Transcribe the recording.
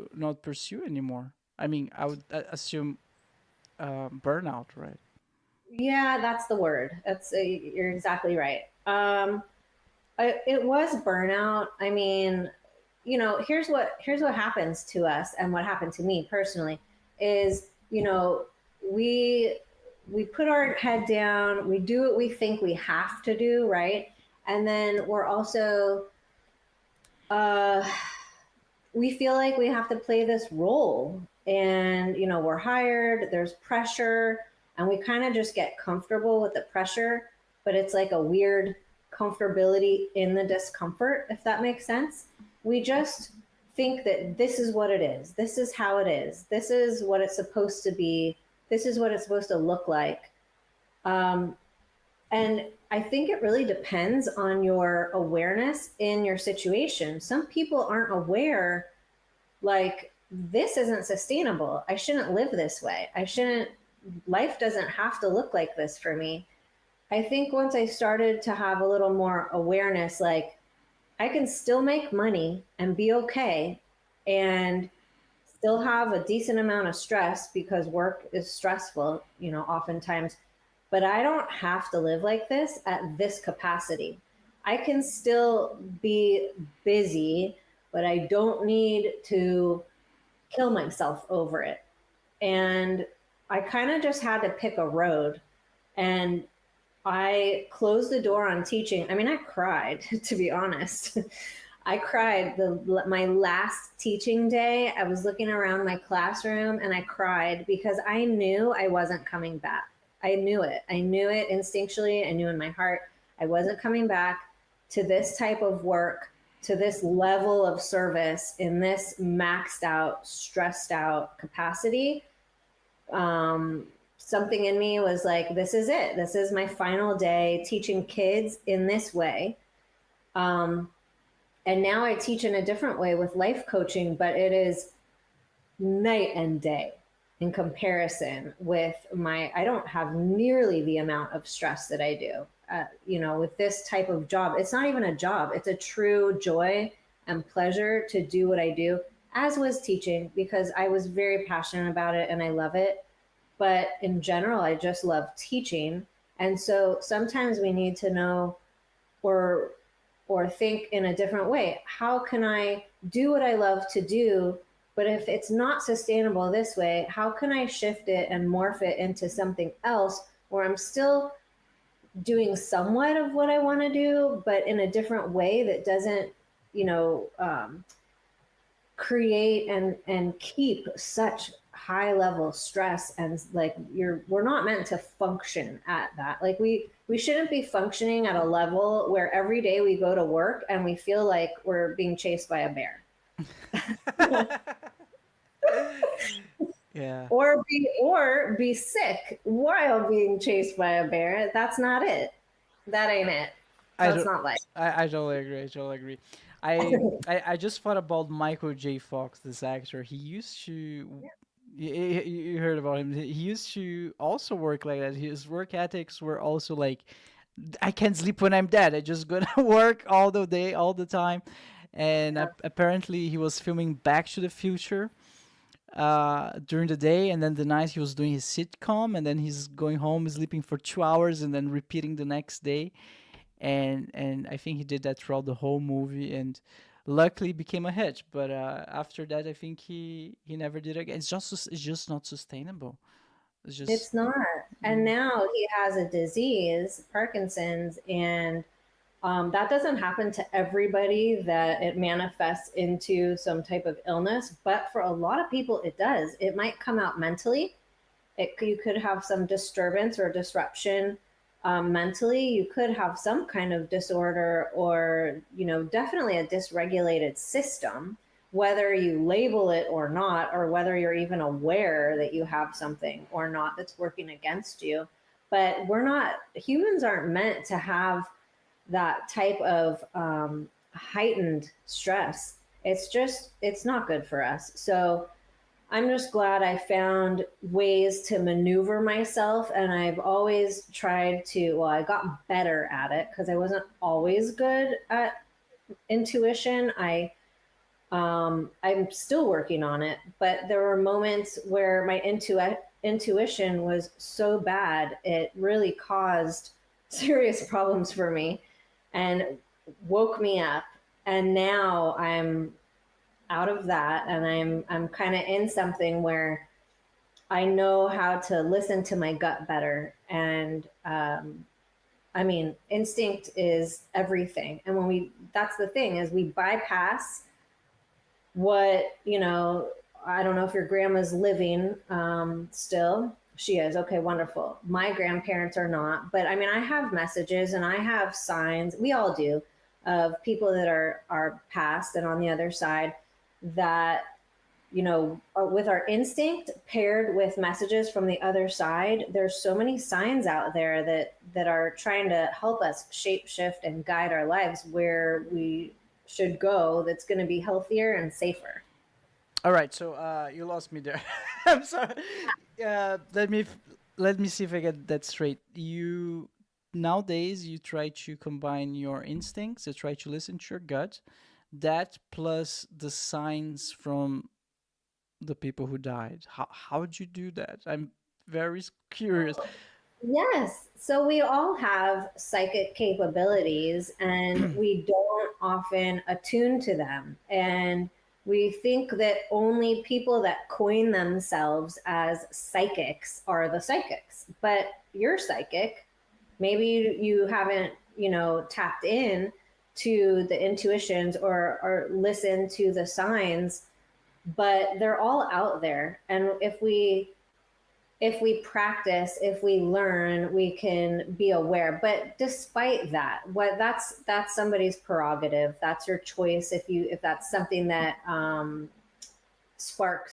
to not pursue anymore? I mean, I would assume burnout, right? Yeah, that's the word. You're exactly right. It was burnout. I mean, here's what happens to us, and what happened to me personally is, we we put our head down, we do what we think we have to do, right? And then we're also uh we feel like we have to play this role, and we're hired, there's pressure, and we kind of just get comfortable with the pressure, but it's like a weird comfortability in the discomfort, if that makes sense. We just think that this is what it is, this is how it is, this is what it's supposed to be, this is what it's supposed to look like. um, and I think it really depends on your awareness in your situation. Some people aren't aware, like, this isn't sustainable. I shouldn't live this way. I shouldn't, life doesn't have to look like this for me. I think once I started to have a little more awareness, like, I can still make money and be okay, and still have a decent amount of stress because work is stressful, oftentimes, but I don't have to live like this at this capacity. I can still be busy, but I don't need to kill myself over it. And I kind of just had to pick a road. And I closed the door on teaching. I mean, I cried, to be honest. I cried my last teaching day. I was looking around my classroom and I cried because I knew I wasn't coming back. I knew it. I knew it instinctually. I knew in my heart I wasn't coming back to this type of work, to this level of service in this maxed out, stressed out capacity. Something in me was like, this is it. This is my final day teaching kids in this way. Um, and now I teach in a different way with life coaching, but it is night and day in comparison with I don't have nearly the amount of stress that I do. With this type of job, it's not even a job, it's a true joy and pleasure to do what I do, as was teaching, because I was very passionate about it and I love it. But in general, I just love teaching. And so sometimes we need to know, or think in a different way. How can I do what I love to do? But if it's not sustainable this way, how can I shift it and morph it into something else where I'm still doing somewhat of what I want to do, but in a different way that doesn't, you know, um, create and keep such high level stress, and like, we're not meant to function at that. Like, we shouldn't be functioning at a level where every day we go to work and we feel like we're being chased by a bear. Yeah. Or be sick while being chased by a bear. That's not it. That ain't it. I That's don't. not life. I totally agree. I totally agree. I just thought about Michael J. Fox, this actor. He used to. You heard about him. He used to also work like that. His work ethics were also like, I can't sleep when I'm dead. I just gonna work all the day, all the time. And apparently, he was filming Back to the Future during the day, and then the night he was doing his sitcom, and then he's going home, sleeping for 2 hours, and then repeating the next day. And I think he did that throughout the whole movie, and luckily became a hit. But after that, I think he never did it again. It's just not sustainable. It's just It's not. And mm, now he has a disease, Parkinson's, and that doesn't happen to everybody, that it manifests into some type of illness, but for a lot of people, it does. It might come out mentally. You could have some disturbance or disruption mentally. You could have some kind of disorder, or definitely a dysregulated system, whether you label it or not, or whether you're even aware that you have something or not that's working against you. But humans aren't meant to have that type of heightened stress. It's not good for us. So I'm just glad I found ways to maneuver myself. And I've always tried to, well, I got better at it because I wasn't always good at intuition. I I'm still working on it, but there were moments where my intuition was so bad, it really caused serious problems for me and woke me up. And now I'm out of that, and I'm kind of in something where I know how to listen to my gut better. And I mean, instinct is everything. And when that's the thing, is we bypass what, I don't know if your grandma's living still. She is. Okay, wonderful. My grandparents are not. But I mean, I have messages and I have signs. We all do, of people that are past and on the other side, that with our instinct paired with messages from the other side. There's so many signs out there that are trying to help us shape shift and guide our lives where we should go, that's going to be healthier and safer. All right, so you lost me there. I'm sorry. Let me let me see if I get that straight. You nowadays you try to combine your instincts, you try to listen to your gut, that plus the signs from the people who died. How would you do that? I'm very curious. Yes. So we all have psychic capabilities and we don't often attune to them. And we think that only people that coin themselves as psychics are the psychics. But you're psychic. Maybe you haven't, tapped in to the intuitions or listened to the signs, but they're all out there. And if we practice, if we learn, we can be aware. But despite that, that's somebody's prerogative. That's your choice. If that's something that sparks